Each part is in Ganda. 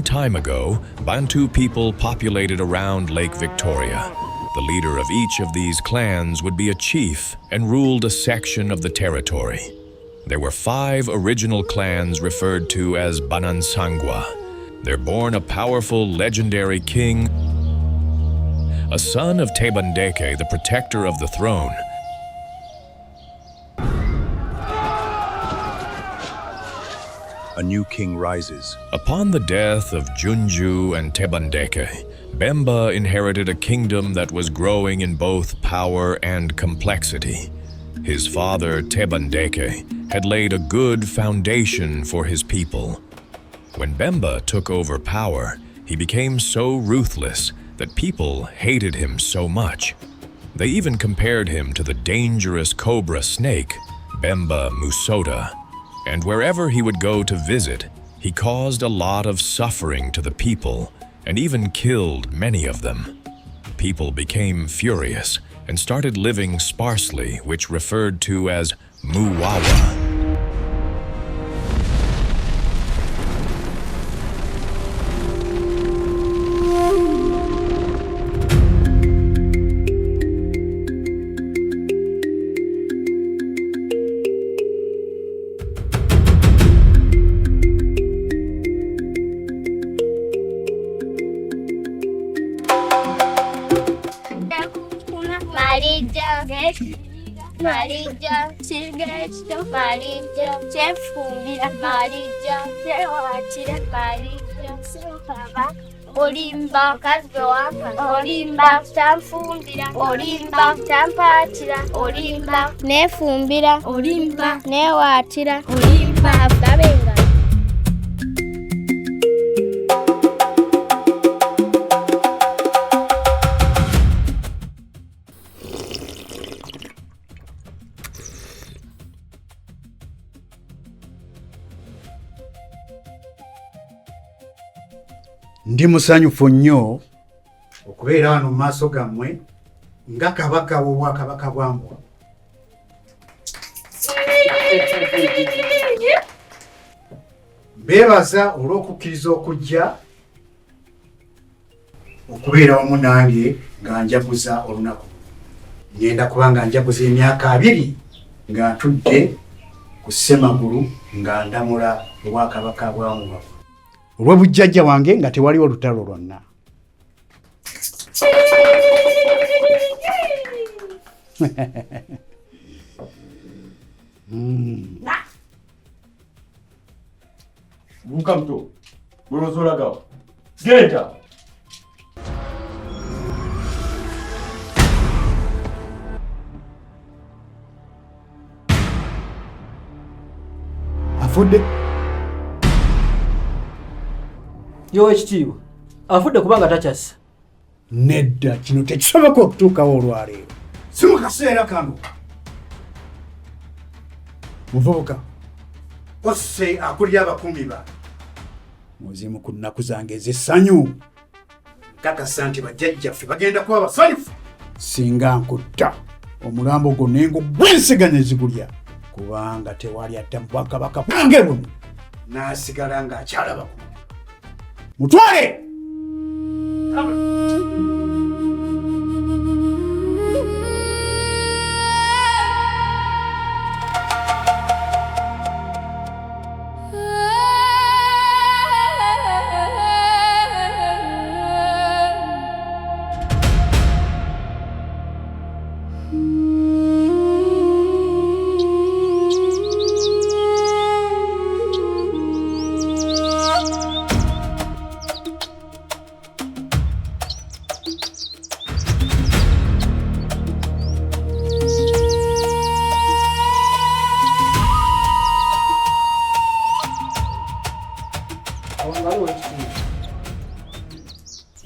time ago, Bantu people populated around Lake Victoria. The leader of each of these clans would be a chief and ruled a section of the territory. There were 5 original clans referred to as Banansangwa. They're born a powerful, legendary king, a son of Tebandeke, the protector of the throne. A new king rises. Upon the death of Junju and Tebandeke, Bemba inherited a kingdom that was growing in both power and complexity. His father, Tebandeke, had laid a good foundation for his people. When Bemba took over power, he became so ruthless that people hated him so much. They even compared him to the dangerous cobra snake, Bemba Musota. And wherever he would go to visit, he caused a lot of suffering to the people and even killed many of them. People became furious and started living sparsely, which referred to as Muwawa. Marija, Silgesto, Marija, Chefumira, Marija, Sewachira, Marija, Sefava, Olimba, Kazoaka, Olimba, Tamfumbira, Olimba, Tampatira, Olimba, Nefumbira, Olimba, Newatira, Olimba, Gabenga. Ndi musanyufu nnyo okubeera wano mu maaso gammwe nga kabaka w'obwakabaka bwambwa. Beebaza olw'okukkiriza okujja okubeera wamu nange nga njaguza olunaku. Ngenda kuba nga njaguza emyaka 2 nga ntudde ku ssemagulu nga ndamula obwakabaka bwambwa. Olw'obujjajja wange nga tewaliwo lutalo lwonna. Mukamto, Morozoragawa. Geta! Afudde? Yo ekitiibwa afudde kubanga takyassa. Nedda, kino tekisoboka okutuukawo olwaleero. Si mu kaseera kano. Muvubuka, osse akulira abakuumi ba. Muzimu ku nnaku zange ez'essanyu. Nkakasa nti bajjajjaffe bagenda kuba basanyufu singa nkutta omulambo gwo n'engugwensiganya ezigulya, kubanga tewali atta mu bwakabaka bwange buno n'asigala ng'akyalaba ku mutwale!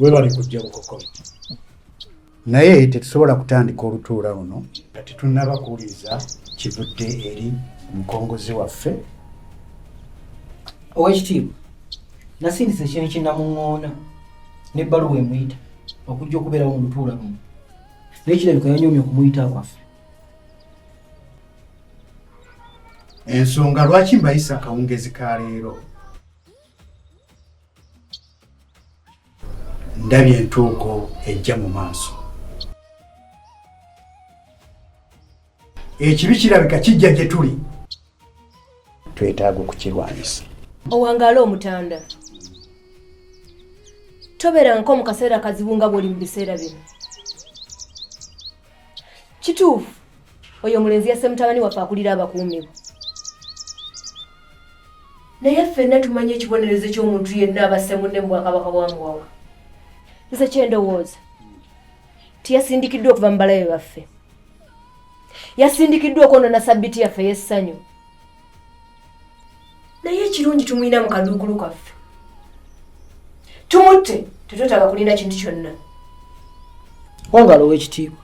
Webali kujja bukokolo. Naye tetusobola kutandika olutuula luno nga tetunnaba kuwuliriza kivudde eri omukongozi waffe. Owekitiibwa, nasindise ekintu kinnamuŋŋoona n'ebbaluwa emuyita okujja okubeerawo mu lutuula luno. Naye kirabika yanyoomye okumuyita kwaffe. Ensonga lwaki mbayisa akawungezi ka leero? ndabye entuuko ejja mu maaso. Ekibi kirabika kijja gye tuli. Twetaaga okukirwanyisa. Owangaala omutanda. Tobeeranko mu kaseera kazibu nga bw'oli mu biseera bino. Kituufu, oyo omulenzi yasse mutabani waffe akulira abakuumi bo. Naye ffenna tumanye ekibonerezo ky'omuntu yenna abasse munne mu Bwakabaka bwa Muwawa. Nze kyendowooza. Tiyasindikiddwa okuva mu balabe baffe. Yasindikiddwa okwonoona Ssabbiiti yaffe ey'essanyu. Naye ekirungi tumuyina mu kaduukulu kaffe. Tumutte, tetwetaaga kulinda kintu kyonna. Wangaala ow'ekitiibwa.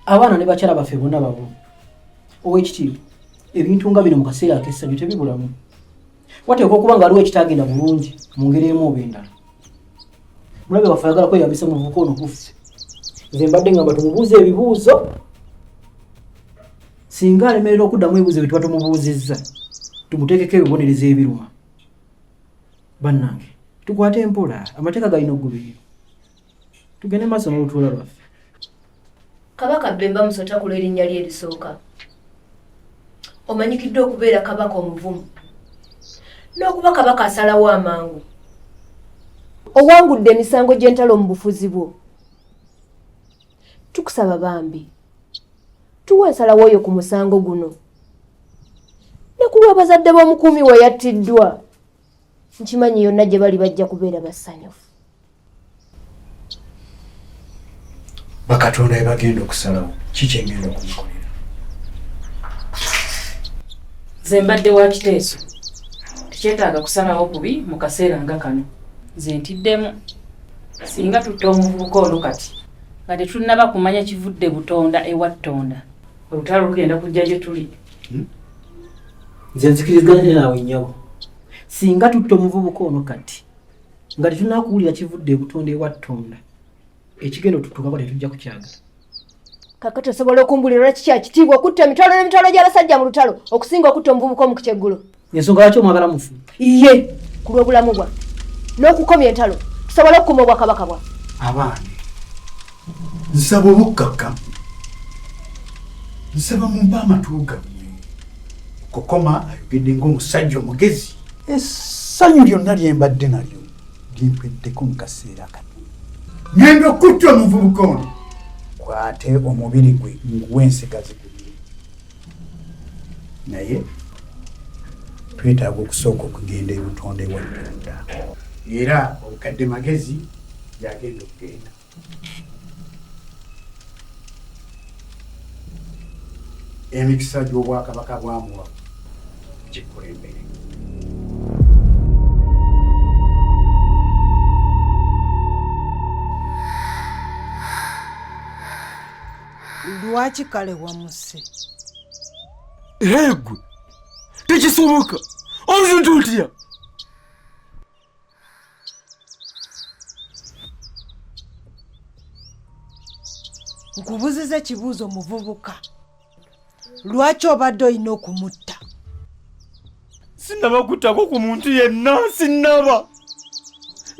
Abaana ne bakyala baffe bonna babo. Ow'ekitiibwa. Ebintu nga bino mu kaseera ak'essanyu tebibulamu. Wateekwa okuba nga aliwo ekitagenda bulungi mu ngeri emu oba endala. Mulabe waffe ayagala kweyambisa mu buvuko ono buffe. Nze mbadde ngamba tumubuuze ebibuuzo. Singa alemerera okuddamu ebibuuzo bye tuba tumubuuzizza, tumuteekeko ebibonerezo ebiruma. Bannange, tukwate empola, amateeka galina okugobererwa. Tugende maaso n'olutuula lwaffe. Kabaka Bemba Musota ku lw'erinnya lye erisooka. Omanyikiddwa okubeera kabaka omuvumu. N'okuba kabaka asalawo amangu. Owangudde emisango gy'entalo mu bufuzi bwo. Tukusaba bambi. Tuwa ensalawo oyo ku musango guno. Ne ku lw'abazadde b'omukuumi we yattiddwa. Nkimanyi yonna gye bali bajja kubeera basanyufu. Bakatonda bagenda okusalawo kiki engenda okumukolera. Nze mbadde wa kiteeso. Tekyetaaga kusalawo bubi mu kaseera nga kano. Nze ntiddemu. Singa tutta omuvubuka ono kati nga tetunnaba kumanya kivudde butonda ewa Ttonda. Olutalo lugenda kujja gye tuli. Nze nzikiriziganya naawe nnyabo. Singa tutta omuvubuka ono kati nga tetunnakuwulira kivudde butonda ewa Ttonda, ekigendo tutukako tetujja kukyagala. Kakati osobola okumbulira lwaki kyakitiibwa okutta emitwalo n'emitwalo gy'abasajja mu lutalo okusinga okutta omuvubuka omu kukyeggulo. Ensonga lwaki omwagala mufu? Iye ku lw'obulamu bwa n'okukomya entalo tusobole okukuma Obwakabaka bwa. Abaana, nsaba obukkakkamu. Nsaba mumpe amatu gammwe. Kokoma ayogedde ng'omusajja omugezi. Essanyu lyonna lye mbadde nalyo limpweddeko mu kaseera kano. Ngenda okutta omuvubuka ono. Kwate omubiri gwe nguwe ensigazi gubiri. Naye twetaaga okusooka okugenda ebutonde ewa Ttonda. Era obukadde magezi gyagenda okugenda. Emikisa gy'Obwakabaka bwa Muwawa gikulembere. Lwaki kale wamuse? Egwe tekisoboka omuntu otya? Nkubuziza ekibuuzo muvubuka. Lwaki obadde olina okumutta? Sinnaba kuttako ku muntu yenna, sinnaba.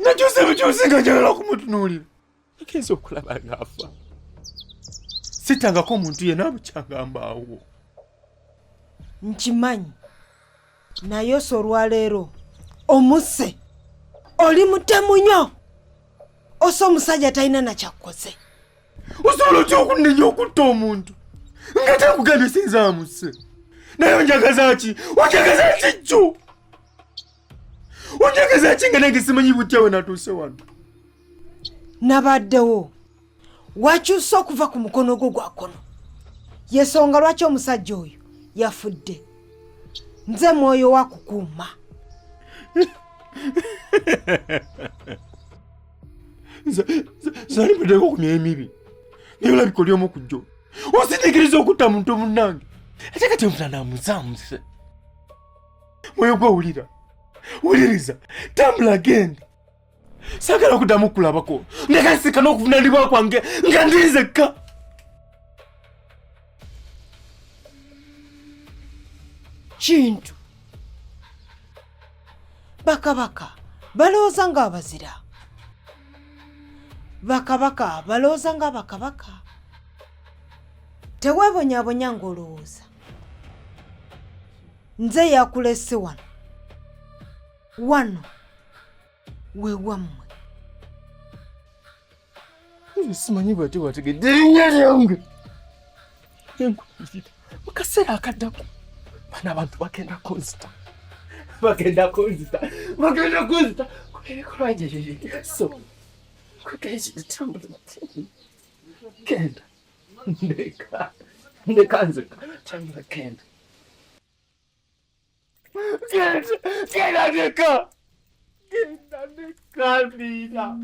Nakyuse bukyusi nga njagala kumutunuulira. Ngenza okulaba ng'afa. Sittangako omuntu yenna bukyanga mbaawo. Nkimanyi. Naye so olwaleero omusse. Oli mutemu nnyo. Oso omusajja talina na kyakkoze. Osobola otya okunnenya okutta omuntu nga takugambye sinza amusse? Naye onjagaza ki? Onjagaza ki jjo? Onjagaza ki nga nange simanyi butya we natuuse wano? Nabaddewo. Wakyusa okuva ku mukono gwo gwa kkono. Yensonga lwaki omusajja oyo yafudde. Nze mwoyo wa kukuuma. Zali badeko ku myoyo emibi. Naye olabika oli omu ku jjo. Osindiikiriza okutta muntu munnange. Ate kati omulala namuzamuse. Mwoyo gwe wulira. Wuliriza. Tambula genda. Saagala okuddamu kulabako. Ndekasika n'okuvunaanibwa kwange nga ndi nzekka. Kintu. Bakabaka balowooza ng'abazira. bakabaka balowooza nga bakabaka. Teweebonyabonya ng'olowooza. Nze yakulese wano. Wano we wammwe. Simanyi bwate wategedde erinnya lyange. Mu kaseera akaddako bano abantu bagenda kunzita. Kulekolwa gye so kugezitambula genda ndeka nze tambula genda ndeka Nina.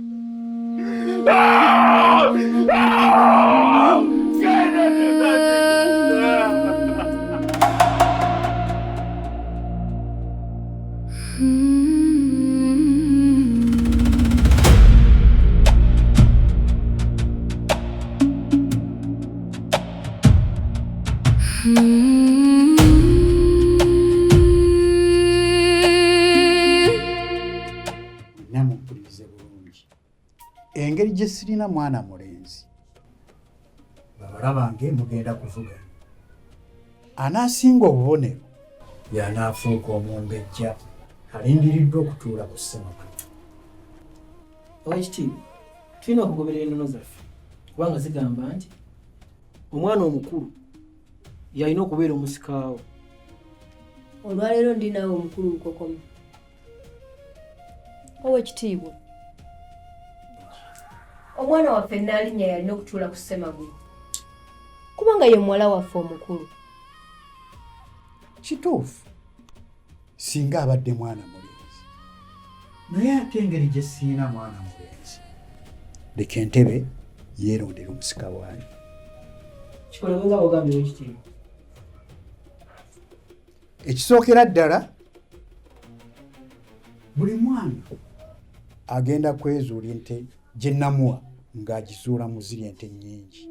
Engeri gye sirina mwana mulenzi. Babala bange mugenda kuvugana. Anaasinga obubonero y'anaafuuka omumbejja alindiriddwa okutuula ku ssemaku. Oweekitiibwa, tulina okugoberera ennono zaffe kubanga zigamba nti omwana omukulu y'alina okubeera omusikaawo. Olwaleero ndinawe omukulu lukokoma. Oweekitiibwa, omwana waffe Nnaalinya yalina okutuula ku ssemagulu kubanga ye muwala waffe omukulu. Kituufu singa abadde mwana mulenzi, naye ate engeri gye siina mwana mulenzi, leka entebe yeerondera omusika waayo. Kikolewe nga bw'ogambye Oweekitiibwa. Ekisookera ddala, buli mwana agenda kwezuula ente gye namuwa ng'agizuula mu ziri ente nnyingi.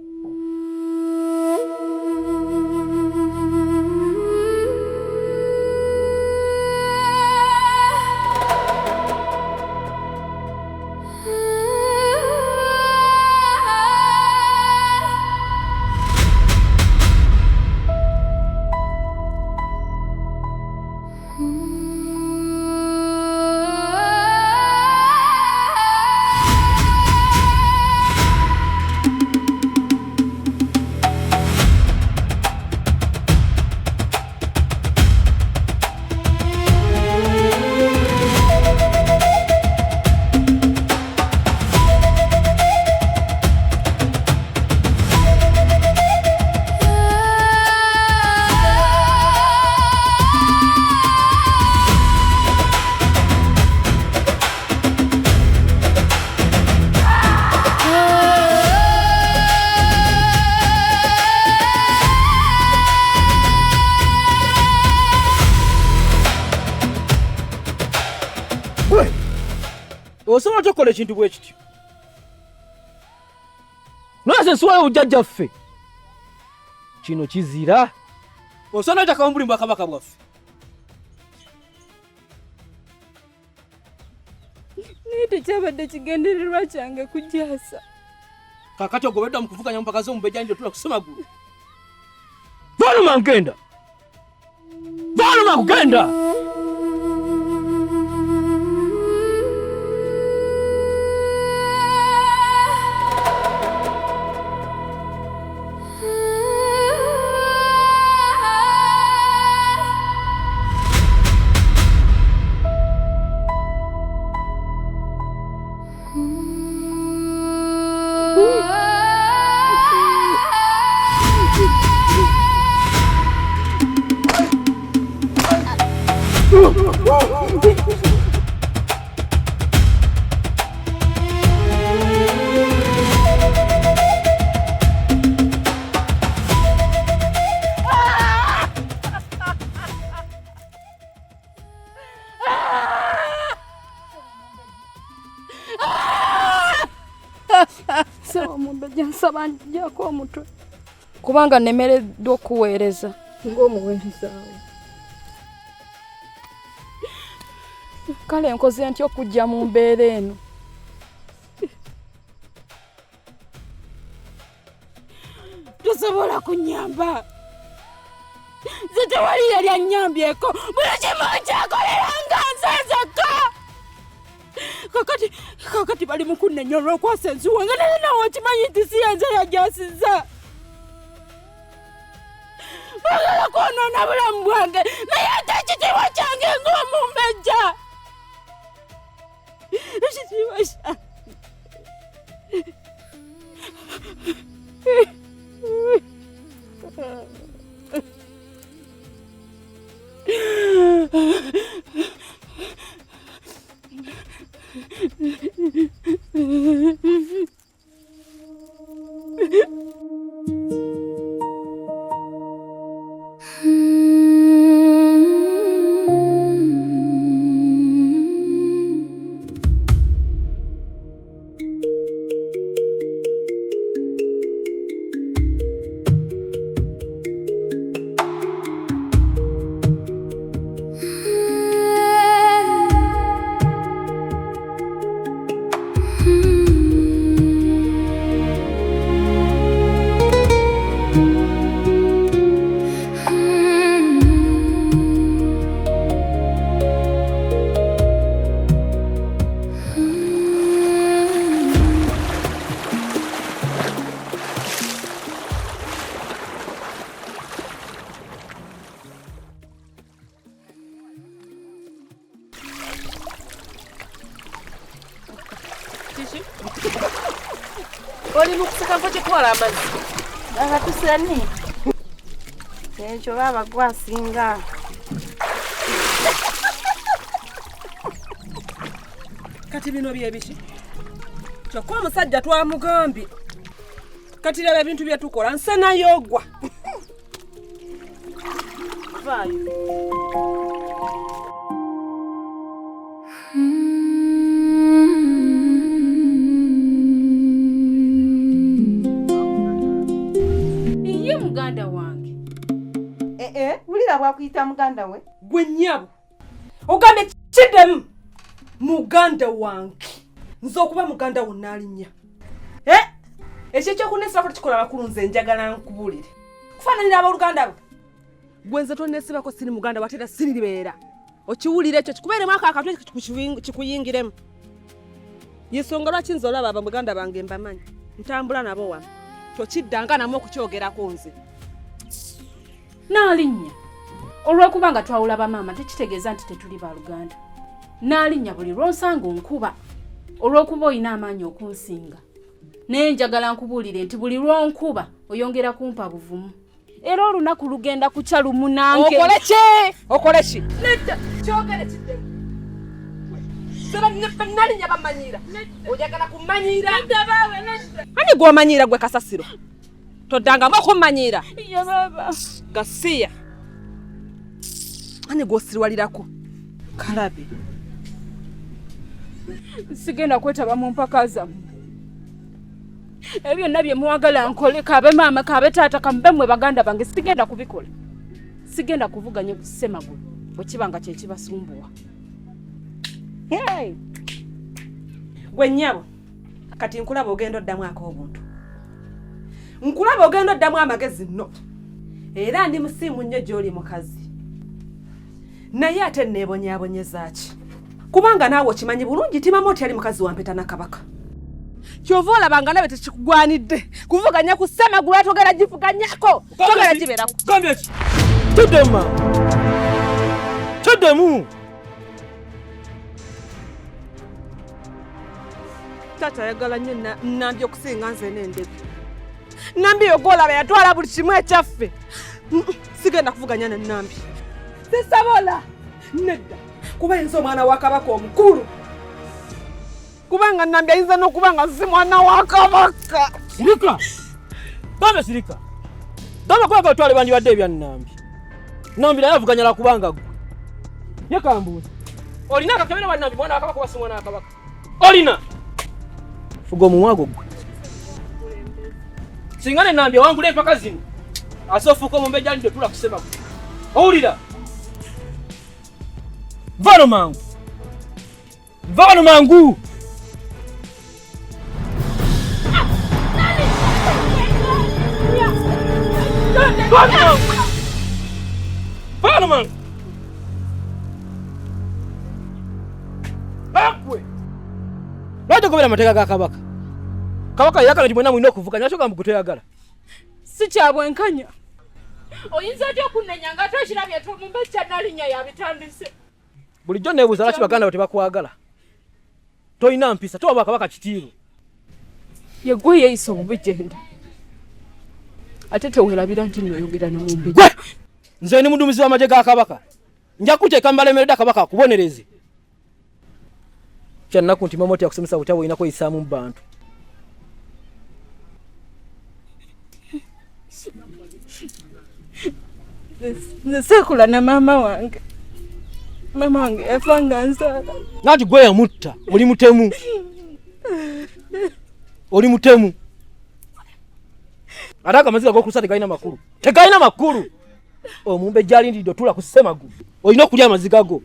Osobola tokola ekintu bwe kityo. Nase nsuwayo jjajjaffe. Kino kizira. Osobola taka omulimu bwa kabaka bwaffe. Nite kyabadde kigendererwa kyange kujaasa. Kakati ogobedda mu kuvuganya mpaka zo mubejja ndio tula kusema gulu. Baluma nkenda. Baluma kugenda. Sawa mumbejja nsaba njako omutwe kubanga nemereddwa okuweereza ng'omuweereza we. Kale nkoze ntya okujja mu mbeera eno? tosobola kunyamba. Nze tewali yali annyambyeko, buli kimu kyakoleranga nze nzekka. Kakati bali mu kunnenya olw'okwasa ensuwa nga nene nawe okimanyi nti si yenze yajasizza. Bagala kwonoona bulamu bwange naye ate ekitiibwa kyange ng'omumbejja. Ekitiibwa kyange. Oli mukuseka ko kikola amazzi. Aba tusani. Ekyo baba gwasinga. Kati bino byebiki? Kyokka omusajja twamugambye. Kati laba ebintu bye tukola nsana yogwa. Vaayo. Muganda wange. Ulira bwakuyita muganda we? Gwe nnyabo. Ogambe kiddemu. Muganda wange. Nze okuba muganda wo naalinnya. Ekyo ekyokuneesibako tekikola bakulu nze njagala nkubulire. Kufaananira abooluganda bo. Gwe nze toneesibako siri muganda watera siri libeera. Okiwulire ekyo kikubeeremu akakatwe kikuyingiremu. Yensonga lwaki nze olaba abamuganda bange mbamanyi. Ntambula nabo wano. Tokiddanga namu okukyogerako nze. Naalinnya. Olw'okuba nga twawula bamaama tekitegeeza nti tetuli baluganda. Naalinnya buli lw'onsanga onkuba. Olw'okuba olina amaanyi okunsinga. Naye njagala nkubuulire nti buli lw'onkuba oyongera kumpa buvumu. Era olunaku lugenda kukya lumu nange. Okole ki? Okole ki? Nedda. Kyogere kiddemu. Seba nalinya bamanyira. Ojagala kumanyira. Nedda baawe nedda. Ani gw'omanyira gwe kasasiro? Toddangamu okumanyira. Iya baba. Gasiya. Ani gw'osirwalirako? Kalabe. Sigenda kwetaba mu mpaka zammwe. Ebyo nabye muwagala nkole kabe maama kabe taata kambe mwe baganda bange sigenda kubikola. Sigenda kuvuganya busemagulu bwe kibanga kye kibasumbuwa. Hey. Gwe nnyabo. Kati nkulaba ogenda oddamu ak'obuntu. Nkulaba ogenda oddamu amagezi nno. Era ndi musiimu nnyo gy'oli mukazi. Naye ate neebonyaabonyeza ki? Kubanga naawe okimanyi bulungi timamu oti ali mukazi wa mpeta na kabaka. Kyova olabanga nabe tekikugwanidde kuvuganya ku ssemagulu atogera givuganyako. Togera gibeerako. Gambye ki? Tuddemu. Tuddemu. Tata ayagala nnyo Nambi okusinga nze n'endege. Nambi yogolaba yatwala buli kimu ekyaffe. Sigenda kuvuganya ne Nambi. Sisabola. Nedda. Kuba yinza omwana wa kabaka omukulu. Kubanga Nambi ayinza n'okuba nga si mwana wa kabaka. Sirika. Gambye sirika. Gambye kwega otwale bandibadde ebya Nambi. Nambi naye avuganya la kubanga gwe. Ye kambuuza. Olina akakebera wa Nambi mwana wa kabaka oba si mwana wa kabaka? Olina. Fuga omumwago gwe. Singa ne Nambi wangula empaka zino. Asofuuka omumbejja alidde tula kusema gwe. Owulira. Vano mangu. Vano mangu. amateeka ga kabaka. Kabaka yakala kimwena mwina okuvuganya nakyo gamba guteyagala. Si kyabwenkanya. Oyinza otya okunenya nga tokirabye tomumbe kyanalinnya yabitandise. Bulijjo neebuuza lwaki baganda bo tebakwagala. Toyina mpisa towa kabaka kitiibwa. Ye gwe yeeyisa obubi gyenda. Ate teweerabira nti noyogera nomumbi. Nze ni muduumizi w'amagye ga kabaka. Nja kuteeka mbalemeredde kabaka akubonereze. Kyannaku nti mama otya kusomesa butya bw'olina kweyisaamu mu bantu. Nze seekula na maama wange. Maama wange yafa nga nzaala. Nati gwe yamutta. Oli mutemu. Oli mutemu. Ataka amaziga g'okusa tegalina makulu. Tegalina makulu. Omumbe gy'alindidde otula ku ssemagu. Olina okulya amaziga go.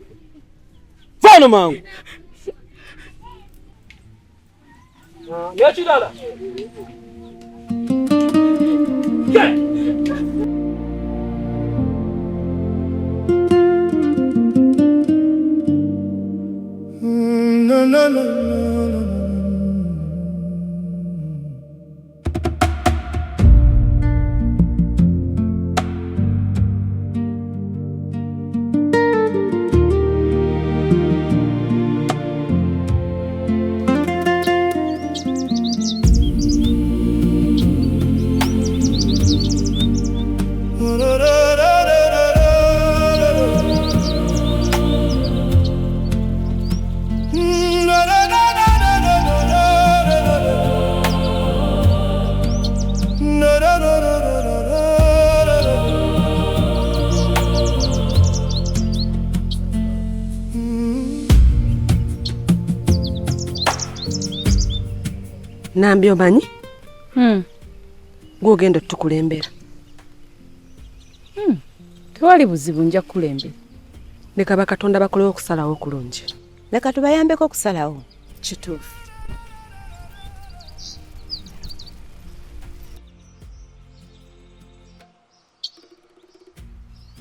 Faano mangu. N'ekirala. No, no, no, no, no. Nambi omanyi? Gwogenda tukulembera. Tewali buzibu nja kukulembera. Leka bakatonda bakolewo okusalawo okulungi. Leka tubayambeko okusalawo. Kituufu.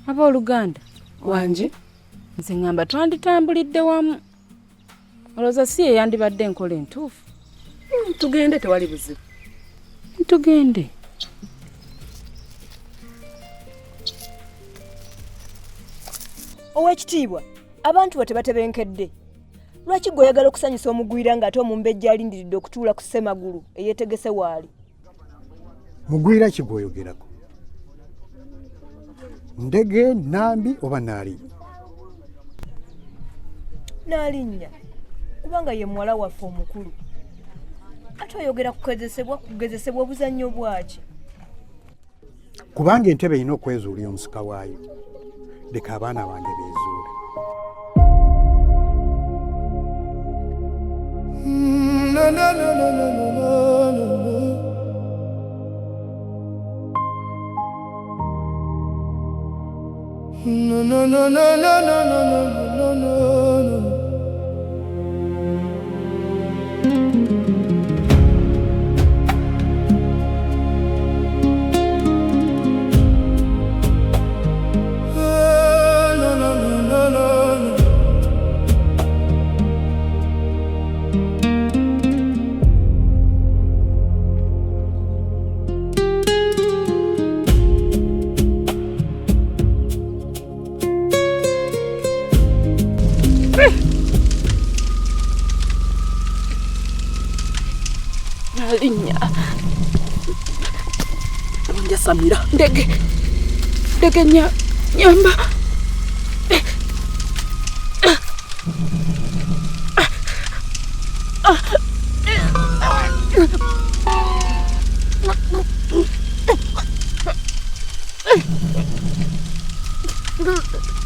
Abooluganda Wangi? nze ngamba twanditambulidde wamu. Olowooza si ye yandibadde enkola entuufu. Tugende tewali buzibu. Tugende. Owekitiibwa, abantu bo tebatebenkedde. Lwaki gwe oyagala okusanyusa omugwira ng'ate omumbejja alindiridde okutuula ku ssemagulu eyeetegese waali? Mugwira ki gw'oyogerako? Ndege, Nambi oba Naalinnya? Naalinnya, kubanga ye muwala waffe omukulu. Ate oyogera kugezesebwa obuzannyo bwaki? Kubanga entebe erina okwezuulira omusika waayo. Leka abaana bange beezuule. No, no, no, no, no, no, no, no. No, no, no, no, no, no, no, no, no, no. Naalinnya. Onja Samira. Ndege nyamba.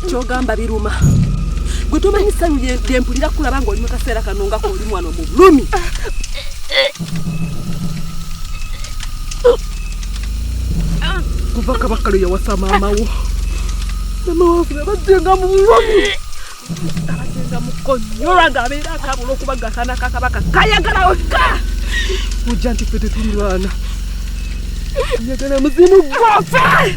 Kyogamba biruma. Gwe tomanyi ssanyu lye mpulira kulaba ng'oli mu kaseera kano nga k'oli mwana mu bulumi. Kuva kabaka lwe yawasa maama wo. Maama waffe abajjenga mu bulumi. Abajjenga mu konyola ng'abeera akaabula okuba gakaana ka kabaka kayagala wekka. Ojja nti ffe tetulwana. Njagala muzimu gwaffe.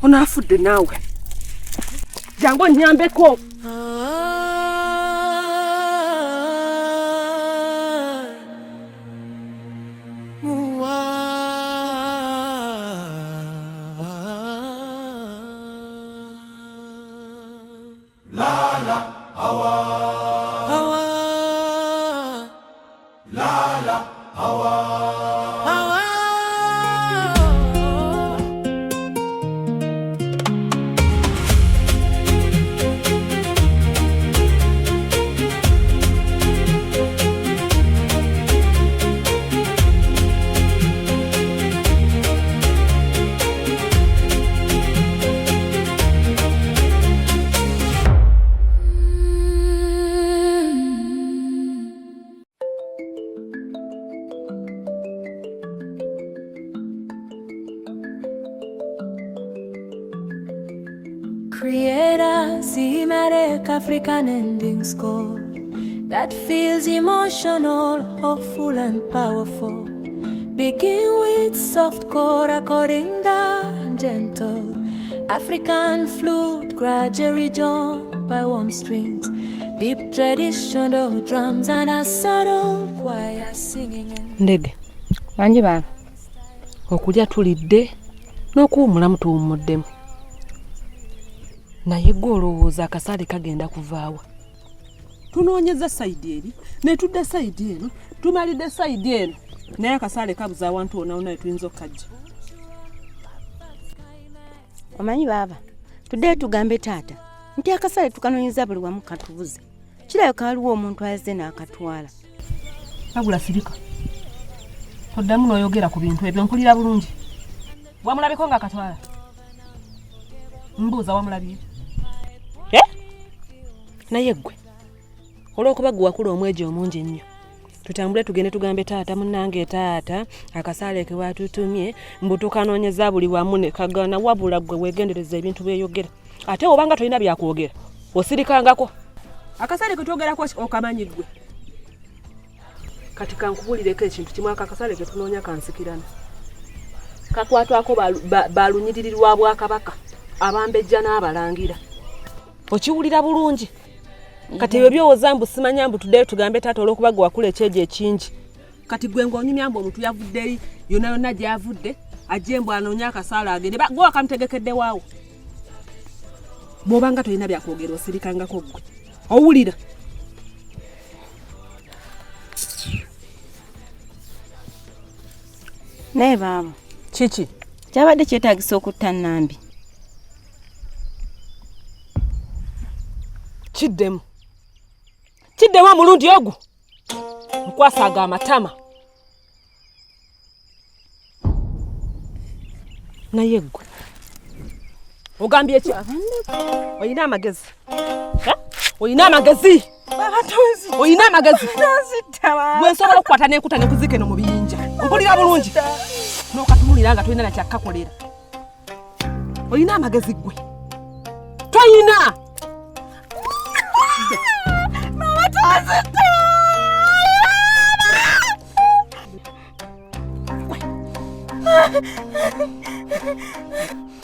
Onafudde naawe. Jangu onnyambeko. Creator, cinematic African ending score that feels emotional, hopeful and powerful. Begin with soft chord according down gentle. African flute gradually joined by warm strings. Deep traditional drums and a subtle choir singing. Ndege, banji baba. Okulya tulidde n'okuwumulamu tuwumuddemu. Naye gwe olowooza akasale kagenda kuvaawa. Tunoonyeza sayidi eri, ne tudda sayidi eno, tumalidde sayidi eno. Naye akasale kabuza awantu wonna wonna tuyinza okukajja. Omanyi baba, tuddeyo tugambe taata nti akasale tukanoonyeza buli wamu katubuze. Kirabika waliwo omuntu azze n'akatwala. Wabula sirika. Toddamu n'oyogera ku bintu ebyo mpulira bulungi. Wamulabiko nga akatwala? Mbuuza wamulabye? Naye ggwe olw'okuba gwe wakula omwejo omungi ennyo, tutambule tugende tugambe taata munnange taata akasale ke watutumye mbu tukanoonyeza buli wamu ne kagana, wabula ggwe weegendereza ebintu byeyogera. Ate obanga tolina byakwogera osirikangako. Akasale ke twogerako okamanyi ggwe. Kati kankubulireko ekintu kimu, akasale ke tunoonya kansikirana. Kakwatwako balunyiririrwa Bwakabaka, abambejja n'abalangira. Okiwulira bulungi? Kati ebyo byowooza mbu simanya mbu tuddeyo tugambe taata olw'okuba gwe wakula ekyejo ekingi. Kati gwe ng'onyumya mbu omuntu yavudde eri yonna yonna gy'avudde ajje mbu anoonya akasale agende. Gwe wakamutegekedde waawo. Bw'obanga tolina byakwogera osirikangako ggwe. Owulira? Naye baaba. Kiki? Kyabadde kyetaagisa okutta Nambi. Kiddemu. Kiddemu omulundi ogwo. Nkwasaaga amatama. Naye ggwe ogambye ki? Oyina amagezi. Oyina amagezi. Oyina amagezi. Gwe nsobola okukwata n'enkuta ne kuzika eno mu biyinja. Mpulira bulungi. N'okatumulira nga tolina na kyakkakolera. Oyina amagezi ggwe. Toyina. Mama tazita.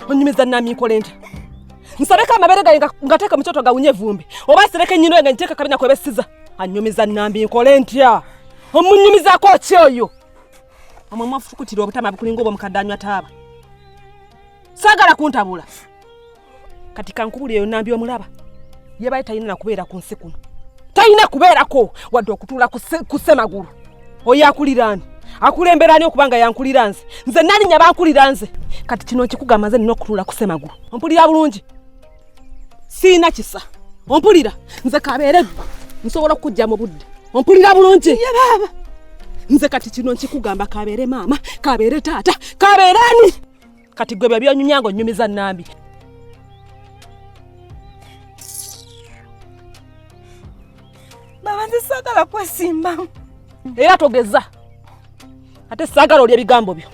Onyumiza Nami nkolenta. nsabeka amabere ga ngateka muchoto ga unyevumbi oba sereke nyino nga nteka kabina kwebesiza anyumiza nambi nkole ntya omunyumiza ko kyoyo amama fukutira obutama bukulingo bo mukadanywa taba sagala kuntabula katika nkubuli eyo nambi omulaba yebaye tayina nakubeera ku nsi kuno tayina kubeerako wadde okutula kusemagulu oyo akulirani akulemberani okubanga yankuliranze nze nani nyabankuliranze kati kino nkikugamba nze nina okutula kusemagulu ompulira bulungi siina kisa ompulira nze kabeere nsobola okujja mu budde ompulira bulungi ye baba nze kati kino nkikugamba kabeere maama kabeere taata kabeerani kati gwe bya byonyumyango nyumiza nambi baba nze sagala kwesimba era togeza ate sagala oli ebigambo byo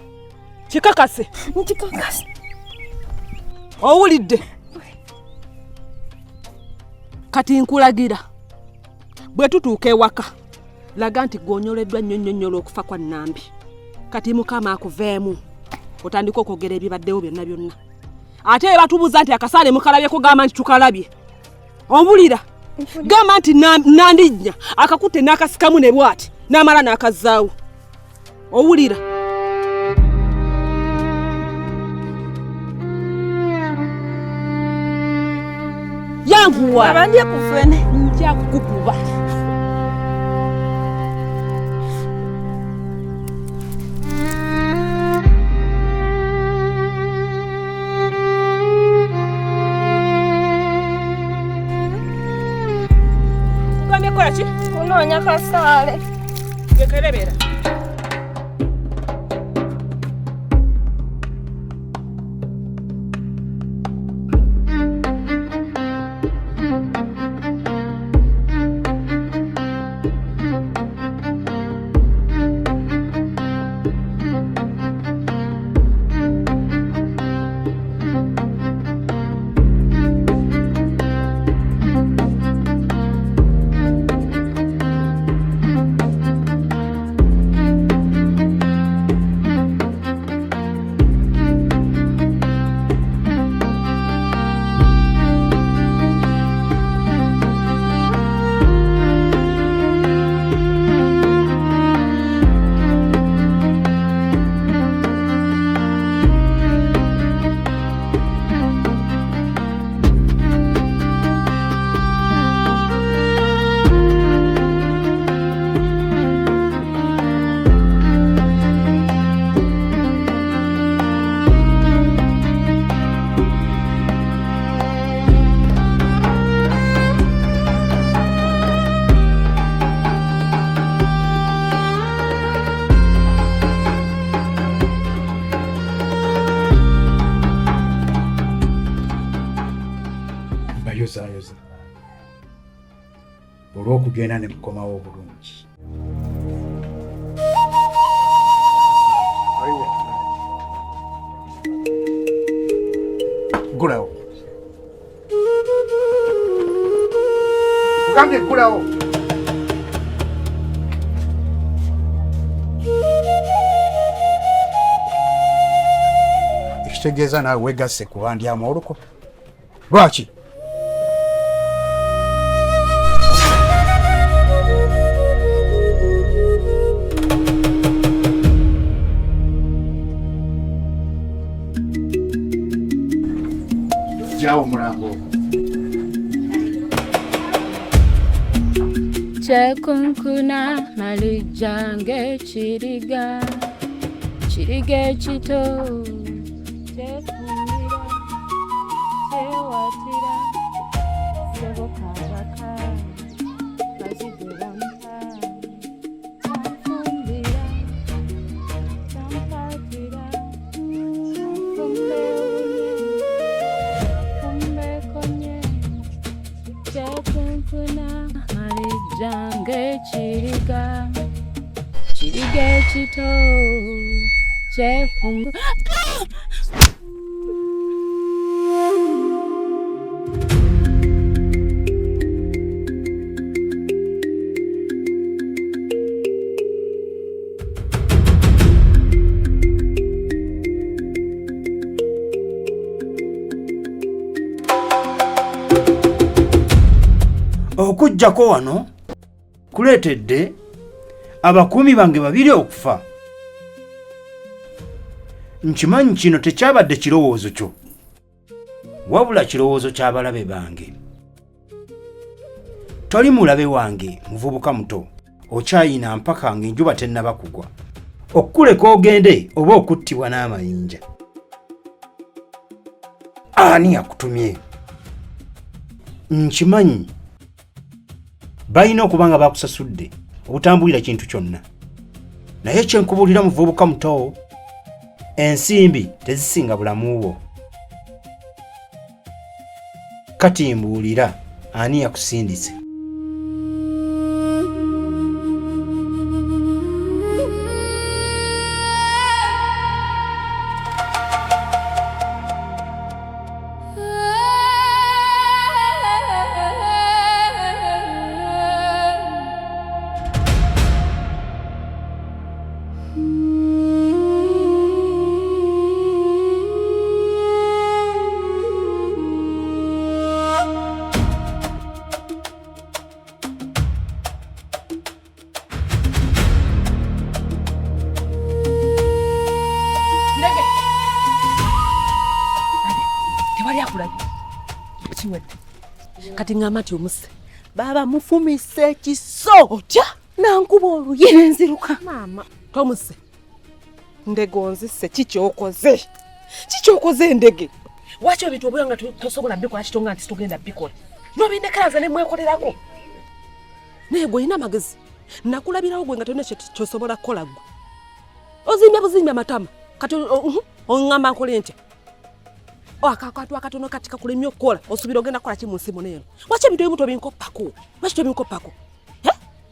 kikakase nkikakase owulidde kati nkulagira bwe tutuuka ewaka laga nti gonyoleddwa nnyonnyonnyola okufa kwa nambi kati mukama akuveemu otandika okwogera ebibaddewo byonna byonna ate batubuuza nti akasaale mukalabye kugamba nti tukalabye ombulira gamba nti nandijja akakutte n'akasikamu ne bwati n'amala n'akazzaawo owulira yanguwa abandi akufene nja kukukuba kunoonya kasaale gekerebera yozayoza olw'okugenda ne mukomawo obulungi. Gulawo. Kugambye gulawo. Ekitegeeza naawe weegasse ku bandyamu oluko. Lwaki? Jawo mulango. Chekunkuna malijange chiriga chirige chito chefumira chewatira sebokabaka kazigerampa chafumbira champatira kumbe chekunkuna malijange chiriga chirige chito chefungu okujjako wano kuleetedde abakuumi bange babiri okufa. Nkimanyi kino tekyabadde kirowoozo kyo, wabula kirowoozo ky'abalabe bange. Toli mulabe wange muvubuka muto, okyayina mpaka ng'enjuba tennaba kugwa, okkuleka ogende oba okuttibwa n'amayinja. Ani yakutumye? Nkimanyi balina okuba nga bakusasudde obutambulira kintu kyonna, naye kyenkubuulira muvubuka muto, ensimbi tezisinga bulamu bwo. Kati mbuulira, ani yakusindise? Kati ngamba nti omuse baba mufumise ekiso otya nankuba oluye nenziruka. Maama tomuse ndegonzise kikyokoze endege wakyo ebintu obulanga tosobola bikola kitonga nti tugenda bikola nobindekeraza ne mwekolerako naye gwe ina magezi nakulabirawo gwe nga tolina kyosobola kukola gwe ozimbya buzimbya matama kati ongamba nkole ntya akakatu akatono kati kakulemye okukola osubira ogenda kukola ki mu nsi muno eno wakyo ebintu ebimu tobinkopako lwaki tobinkopako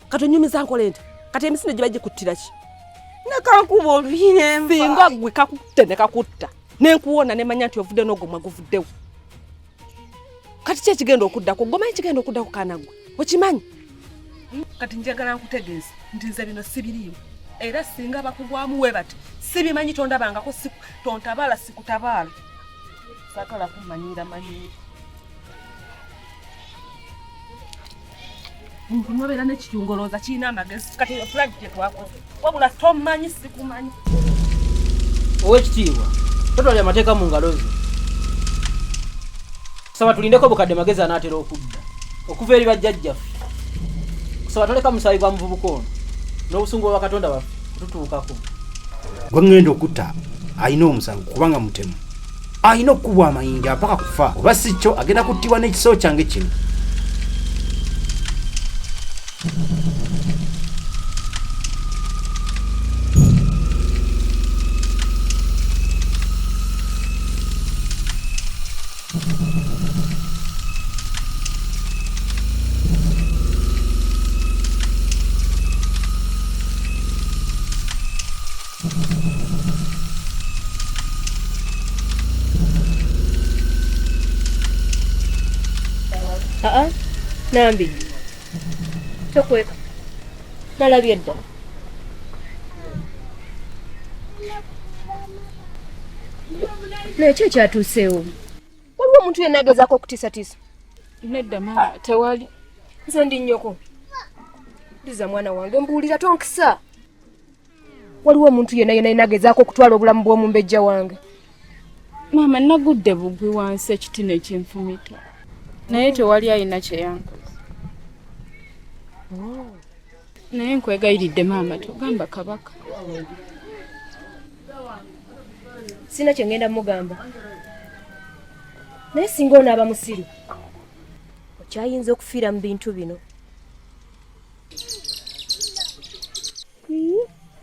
kati onyumiza nkole ntya kati emisinde gye bajje kuttira ki nakankuba oluyine nsinga gwe kakutte ne kakutta nenkuwona nemanya nti ovudde n'ogomwa guvuddewo kati ki ekigenda okuddako gomanyi ekigenda okuddako kaana gwe okimanyi kati njagala nkutegeeza nti nze bino sibiriimu era singa bakugwamu we bati sibimanyi tondabangako tontabaala sikutabaala sakala kumanyira manyira muntu nobeera n'ekitungolooza kirina amagezi kati fulagi gye twakoze wabula tomanyi sikumanyi. Owekitiibwa totwalya amateeka mu ngalo zo. Kusaba tulindeko bukadde magezi anaatera okudda okuva eri bajjajjaffe. Kusaba toleka musaayi gwa muvubuka ono n'obusungu bwa Katonda baffe tutuukako. Gwe ngenda okutta alina omusango kubanga mutemu, alina okukubwa amayinja mpaka kufa, oba si kyo agenda kuttibwa n'ekiso kyange kino. Nambi tokweka nalabye dda nekyo kyatuuseewo. Waliwo omuntu yenna agezaako okutiisatiisa? Nedda maama, tewali. Nze ndi nnyoko. Ndiza mwana wange mbuulira tonkisa. Waliwo omuntu yenna agezaako okutwala obulamu bw'omumbejja wange? Maama, nagudde bugwi wansi ekitine ekinfumita naye tewali alina kyeyankoze. Naye nkwegayiridde maama togamba kabaka. Sina kye ngenda mugamba, naye singa onaaba musiru okyayinza okufiira mu bintu bino.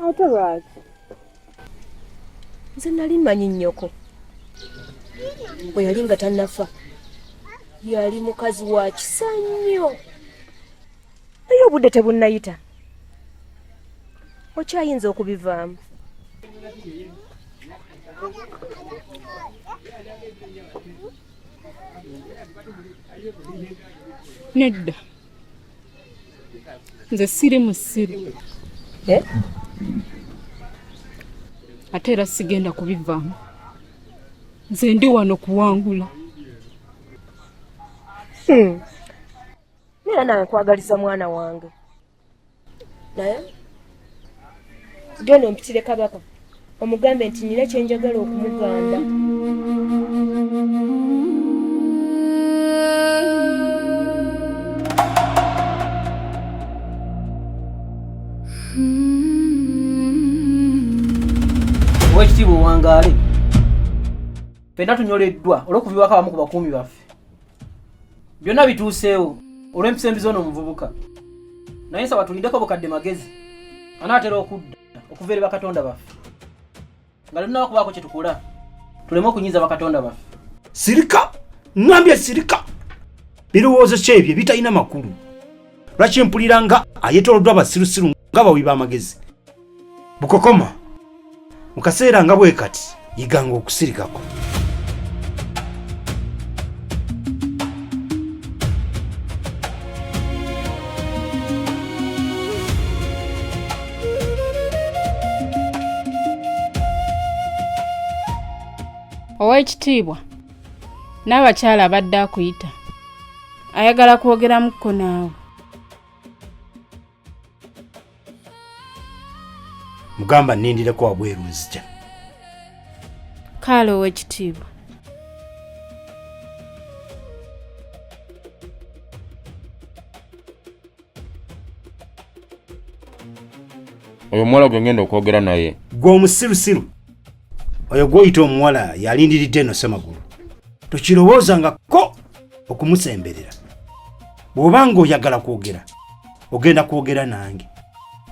Ate lwaki? Nze nali mmanyi nnyoko bwe yali nga tannafa, yali mukazi wa kisa nnyo, naye obudde tebunnayita okyayinza okubivaamu. Nedda, nze siri musiru ate era sigenda kubivaamu. Nze ndi wano kuwangula. era nawe kwagaliza mwana wange naye genda mpitire Kabaka omugambe nti nyina kyenjagala okumugamba. Owekitiibwa Owangaale, ffenna tunyoleddwa olw'okuvibwako abamu ku bakuumi baffe. Byonna bituuseewo olw'empisa embi z'ono omuvubuka. Naye nsaba tulindeko bukadde magezi anaatera okudda okuva eri bakatonda baffe nga tulina okubaako kye tukola tuleme okunyiiza bakatonda baffe. Sirika! Ngambye sirika! Birowoozo ki ebyo bitalina makulu? Lwaki mpulira nga ayetooloddwa abasirusiru nga bawi b'amagezi? Bukokoma, mu kaseera nga bwe kati yiganga okusirikako. Owekitiibwa n'abakyala abadde akuyita ayagala kwogeramuko naawe. Mugamba nnindireko wabweru nzija. Kale Owekitiibwa. Oyo muwala gwe ngenda okwogera naye. Gwe omusirusiru. Oyo gw'oyita omuwala yalindiridde eno Semagulu. Tokirowoozangako okumusemberera. Bw'obanga oyagala kwogera, ogenda kwogera nange.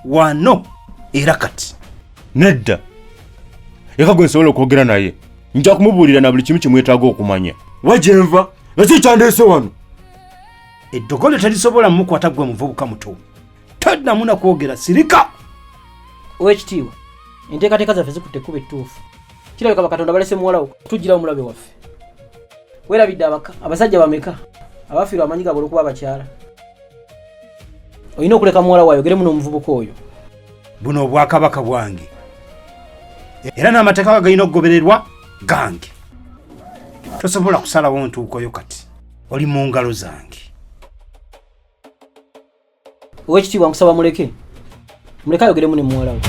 Wano era kati. Nedda. Leka gwe nsobola okwogera naye. Nja kumubuulira na buli kimu kimwetaaga okumanya. Wajenva, eki kyandeese wano. Eddogole talisobola mukwata gwe muvubuka muto. Taddamu na kwogera sirika. Owekitiibwa, enteekateeka zaffe zikutte ekkubo ettuufu. Kirabika bakatonda balese muwala wo tujjira omulabe waffe. Weerabidde abasajja bameka abafiirwa amanyiga olw'okuba abakyala. Olina okuleka muwala wo ayogere muno omuvubuka oyo. Buno obwakabaka bwange. Era n'amateeka galina okugobererwa gange. Tosobola kusalawo ntuukoyo kati. Oli mu ngalo zange. Owekitiibwa nkusaba muleke ayogeremu ne muwala wo.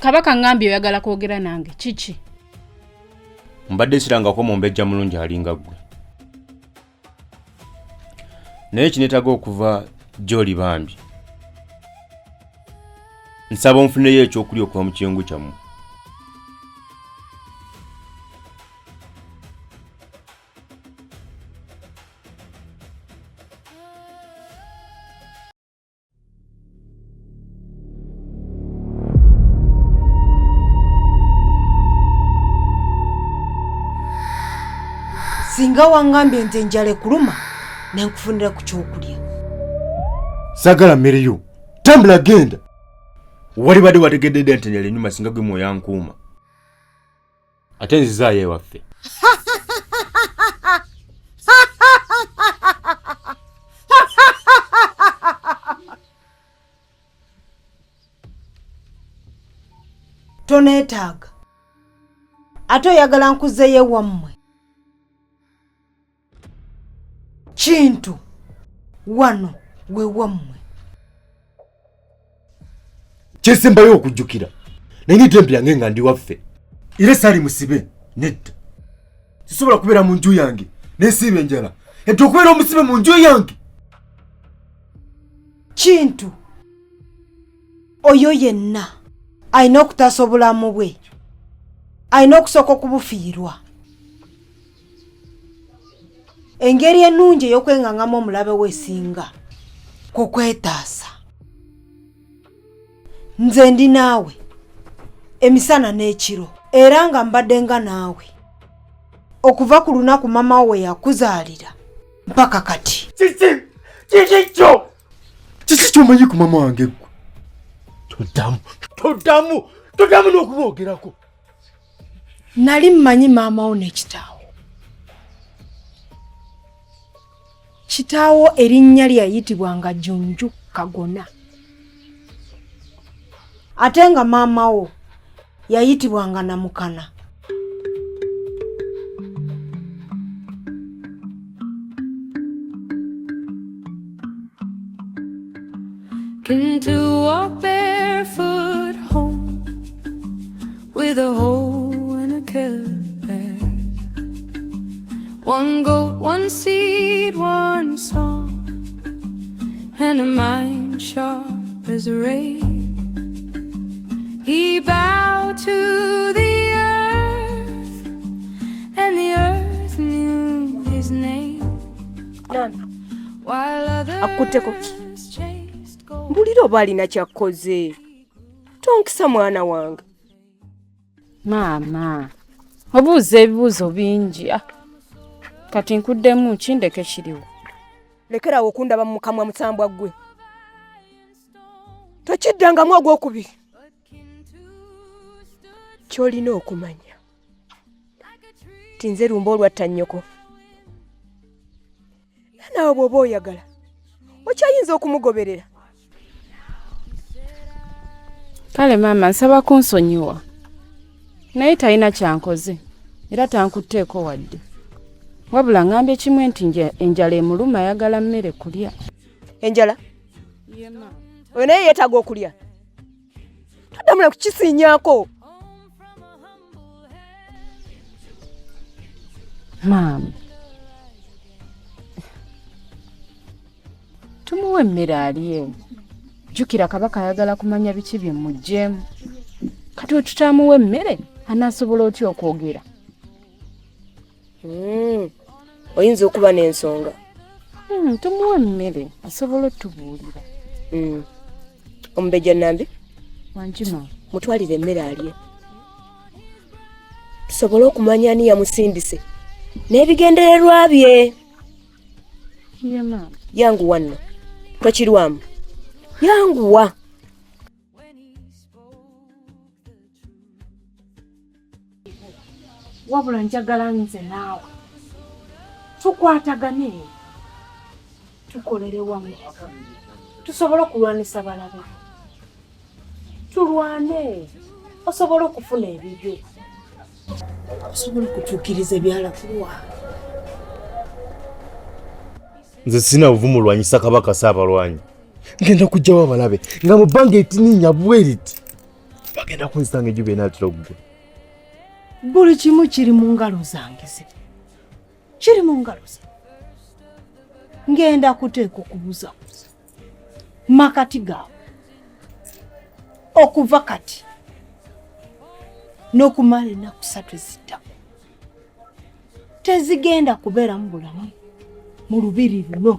Kabaka ngambye oyagala kwogera nange kiki? Mbadde sirangako mumbejja mulungi alinga ggwe. Naye kinetaaga okuva gy'oli bambi. Nsaba onfuneyo ekyokulya okuva mu kyengu kyammwe. Singa wangambye nze njala ekuluma ne nkufunira ku kyokulya. Sagala mmere yo. Tambula genda. Wali badde wategedde nti nyala ennyuma singa gwe mwoyo yankuuma. Ate nzizaayo ewaffe. Toneetaaga. Ate oyagala nkuzeeyo wammwe. Kintu wano we wammwe. Kyesembayo okujjukira. Naye tempi yange nga ndi waffe. Era saali musibe nedda. Sisobola kubeera mu nju yange n'esiiba enjala. Ente okubeera omusibe mu nju yange. Kintu oyo yenna alina okutaasa obulamu bwe. Alina okusooka okubufiirwa. engeri ennungi ey'okwengaŋŋamu omulabe weesinga kukwetaasa. Nze ndi naawe emisana n'ekiro era nga mbadde nga naawe okuva ku lunaku mama we yakuzaalira mpaka kati. Kiki ky'omanyi ku mama wange ggwe? Toddamu n'okumwogerako. Nali mmanyi maama wo ne kitaawo. Kitaawo erinnya lye yayitibwanga Junju Kagona. Ate nga maama wo yayitibwanga Namukana. Into a barefoot home with a hole and a calabash. One goat, one seed, one song, and a mind sharp as a ray. He bowed to the earth, and the earth knew his name. While others mbulira oba alina kyakkoze. Tonkisa mwana wange. Maama, obuuza ebibuuzo bingi. Kati nkuddemu kindeke kiriwo. Lekerawo okundaba mu mukamwa musambwa ggwe. Tokiddangamu ogwokubiri. Ky'olina okumanya tinze lumba olwatta nnyoko. Naawe bw'oba oyagala okyayinza okumugoberera. Kale maama, nsaba kunsonyiwa. Naye talina kyankoze era tankutteeko wadde. Wabula ngambye kimwe nti enjala emuluma ayagala mmere kulya. Enjala? Oyo naye yeetaaga okulya. Toddamula kukisiinyaako. Maama, tumuwe emmere alye. Jjukira Kabaka ayagala kumanya biki bye mugjeemu. Kati we tutaamuwa emmere anaasobola otya okwogera? Oyinza okuba n'ensonga. Tumuwe emmere asobola otubuulira. Omubejja Nambi, Wanjima, mutwalire emmere alye. Tusobole okumanya ani yamusindise n'ebigendererwa bye. Ye maama. Yanguwa nno. Tokirwamu. Yanguwa. Wabula njagala nze naawe tukwatagane, tukolere wamu, tusobole okulwanisa balabe. Tulwane osobole okufuna ebibyo, osobole okutuukiriza ebyalakulwa. Nze sina buvumu lwanyisa Kabaka Saabalwanyi. Ngenda kujjawo abalabe nga mu bbanga etininya bweriti bagenda kunsanga ejjube n'atira okugwa. Buli kimu kiri mu ngalo zange zino. Kiri mu ngalo zange. Ngenda kuteeka okubuzabuza makati gaawe okuva kati n'okumala ennaku 3 eziddako. Tezigenda kubeera mu bulamu mu lubiri luno.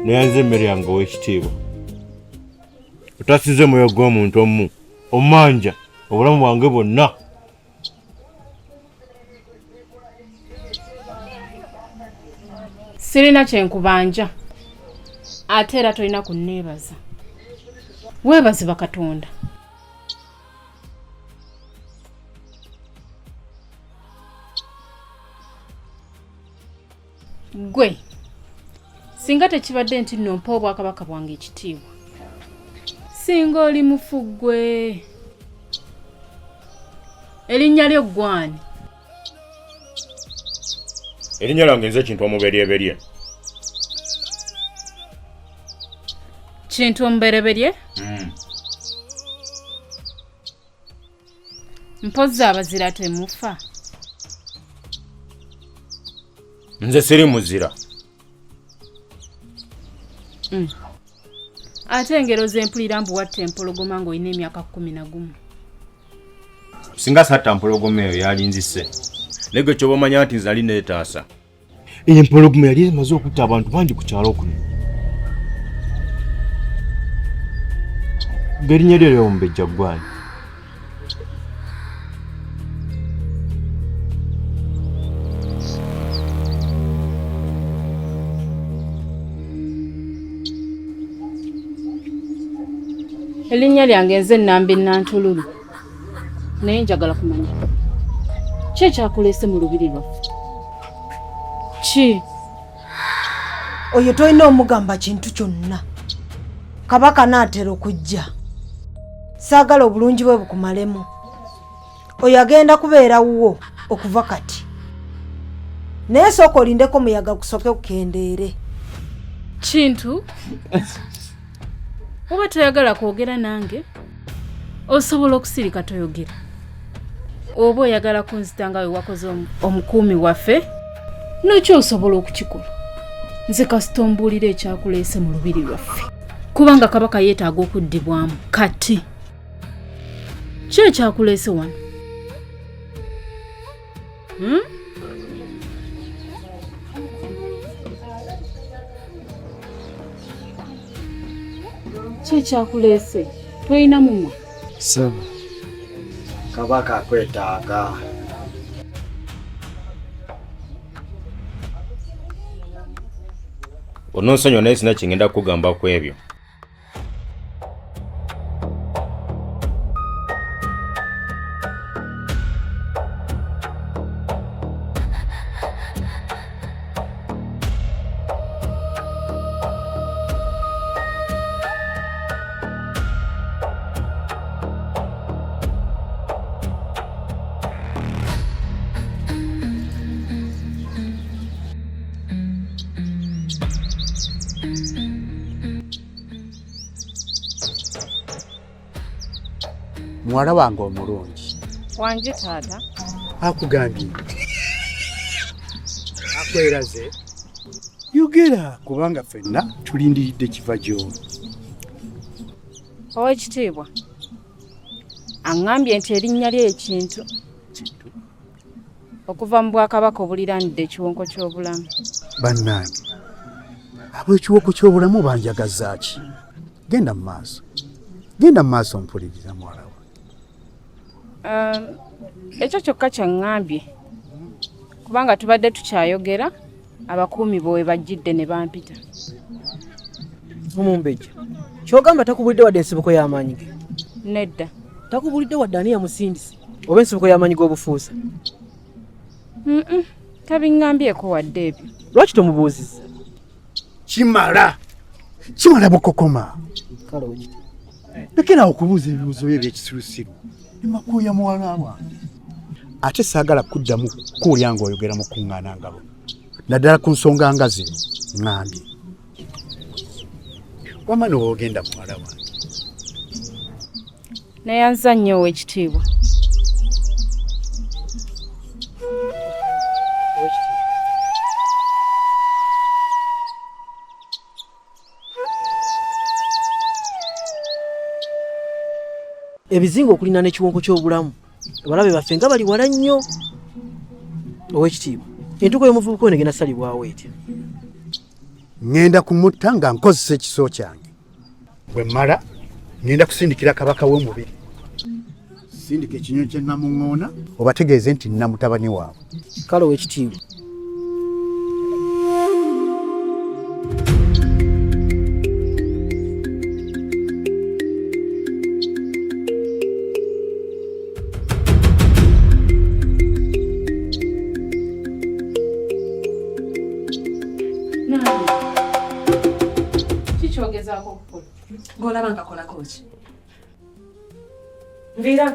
Neyanze emmere yange ow'ekitiibwa. Otasize mwoyo gw'omuntu omu omanja obulamu bwange bwonna. Sirina kyenkubanja ate era tolina kunneebaza. Weebaze Bakatonda. Gwe singa tekibadde nti nno mpa obwakabaka bwange ekitiibwa singa oli mufu gwe. Erinnya lyo gwani? Erinnya lyange nze Kintu Omuberyeberye. Kintu Omuberyeberye? Mpozzi abazira temufa? Nze siri muzira. Ate engero z'empulira mbu watta empologoma ng'olina emyaka 11. Singa satta mpologoma eyo yali nzise. Nego kyoba omanya nti nze ali neetaasa. Eyo empologoma yali emaze okutta abantu bangi ku kyalo kuno. Ng'erinnya lyo Omumbejja gwani? Erinnya lyange nze Nnambi Nantululu. Naye njagala kumanya ki ekyakuleese mu lubiri lwaffe? Ki? Oyo tolina omugamba kintu kyonna. Kabaka naatera okujja. Saagala obulungi bwe bukumalemu. Oyo agenda kubeera wuwo okuva kati. Naye sooka olindeko muyaga gusoke kukendeere. Kintu? Oba toyagala kwogera nange? Osobola okusirika toyogera. Oba oyagala kunzita nga we wakoze omukuumi waffe? Nakyo osobola okukikola. Nze kasita ombuulira ekyakuleese mu lubiri lwaffe. Kubanga kabaka yeetaaga okuddibwamu. Kati ki ekyakuleese wano? Ki ekyakuleese? Toyina mumwa? Saba kabaka akwetaaga. Ononsonyiwa naye sina kingenda kugamba ku ebyo. Muwala wange omulungi. Wanje taata. Akugambye. Akweraze. Yogera kubanga ffenna tulindiridde kiva gy'oli. Oweekitiibwa aŋŋambye nti erinnya lye Kintu okuva mu Bwakabaka obuliranidde ekiwonko ky'obulamu. Bannange ab'ekiwonko ky'obulamu banjagaza ki? Genda mu maaso. Genda mu maaso mpuliriza muwala wange. Ekyo kyokka kyaŋŋambye kubanga tubadde tukyayogera abakuumi bwe bajjidde ne bampita. Omumbejja kyogamba takubulidde wadde ensibuko y'amaanyi ge? Nedda. Takubulidde wadde ani yamusindise oba ensibuko y'amaanyi g'obufuusa? Tabiŋŋambyeko wadde ebyo. Lwaki tomubuuziza? Kimala bukokoma. Kale wekiti lekera okubuuza ebibuuzo byo eby'ekisirusiru ne makuuya muwala wange. Ate saagala kuddamu kuulya ng'oyogera mu kuŋŋaana ngabo naddala ku nsonga nga zino ŋŋambye. Wamma n'owoogenda muwala wange. Nayanza nnyo Oweekitiibwa. Ebizinga okulina n'ekiwonko ky'obulamu abalabe baffe nga bali wala nnyo. Oweekitiibwa entuko y'omuvubuka ono egenda salibwawo etya? Ngenda kumutta nga nkozesa ekiso kyange. Bwe mmala ngenda kusindikira kabaka w'omubiri. Sindika ekinyonyi kye namuŋŋoona obategeeze nti nina mutabani waabwe. Kale Oweekitiibwa kyogezaako okukola? Ng'olaba nkakolako ki? Nviira.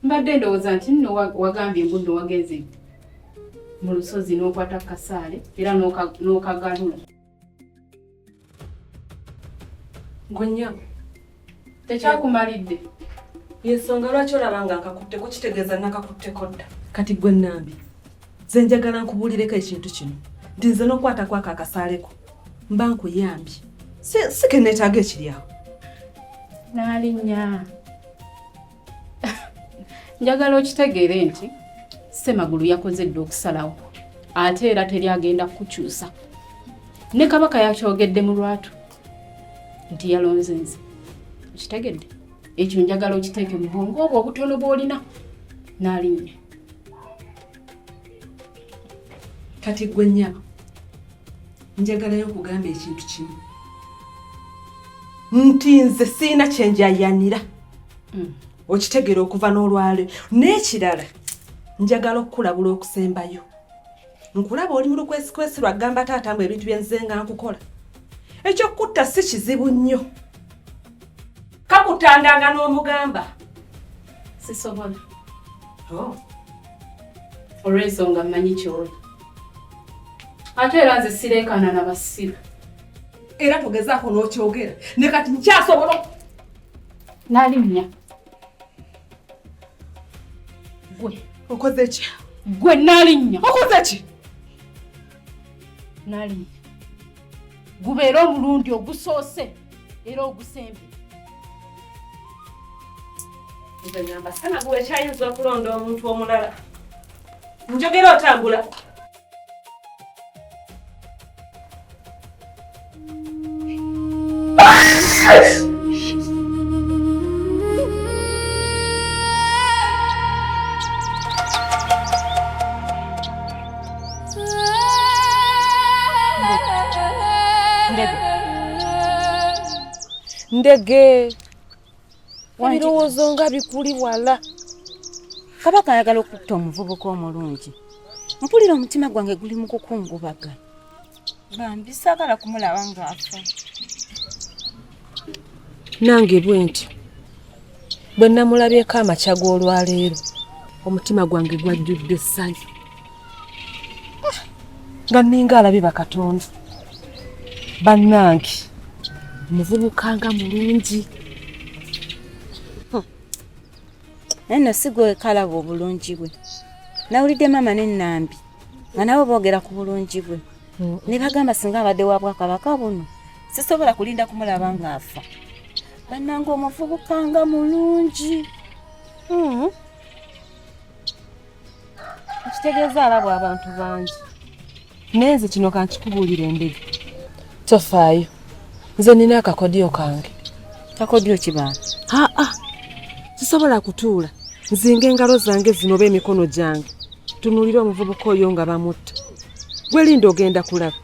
Mbadde ndowooza nti nno wagambye mbu wagenze mu lusozi n'okwata kasaale era n'okagalula. Gwe nnyabo. Tekyakumalidde. Yensonga lwaki olaba nga nkakutteko kitegeeza nakakutteko dda. Kati gwe Nambi, nze njagala nkubuulireko ekintu kino. Nti nze n'okwata kwako akasaaleko mba nkuyambye. Si ke neetaaga ekiri awo. Naalinnya. Njagala okitegeere nti Ssemagulu yakoze dda okusalawo ate era teryagenda kukyusa. Ne Kabaka yakyogedde mu lwatu nti yalonze nze. Okitegedde? Ekyo njagala okiteeke mu bwongo obwo obutono bw'olina. Naalinnya. Kati gwe nnyabo, njagalayo okugamba ekintu kimu. Nti nze siina kye njayanira. Okitegeera okuva n'olwale. N'ekirala, njagala okukulabula okusembayo. Nkulaba oli mu lukwesikwesi lwagamba taata mbu ebintu bye nze nga nkukola. Ekyokutta si kizibu nnyo. Kakutandanga n'omugamba. Sisobola. Olw'ensonga mmanyi ky'oli. Ate era nze sireekaana na basiru. Era togezaako n'okyogera. Ne kati nkyasobola. Naalinnya. Gwe. Okoze ki? Gwe Naalinnya. Okoze ki? Naalinnya. Gubeera omulundi ogusoose era ogusembe. Nze nyamba sana gwe kyayinza okulonda omuntu omulala. Njogera otambula. Ndege. Ebirowoozo nga bikuli wala. Kabaka ayagala okutta omuvubuka omulungi. Mpulira omutima gwange guli mu kukungubaga. Bambi saagala kumulaba ng'afa. Nange bwe ntyo. Bwe namulabyeko amakya g'olwaleero, omutima gwange gwajjudde essanyu. Nga nninga alabye bakatonda. Bannange, muvubuka nga mulungi. Neno si gwe kalaba obulungi bwe. Nawulidde mama ne Nambi nga nabo boogera ku bulungi bwe. Ne bagamba singa abadde wa Bwakabaka buno sisobola kulinda kumulaba ng'afa. Bannange omuvubuka nga mulungi. Ekitegeeza alabwa abantu bangi. Nenze kino kankikubuulira endege. Tofaayo. Nze nina akakodyo kange. Kakodyo kibanga? Sisobola kutuula. Nzinga engalo zange zino oba emikono gyange. Tunuulira omuvubuka oyo nga bamutta. Gwe linda ogenda kulaba.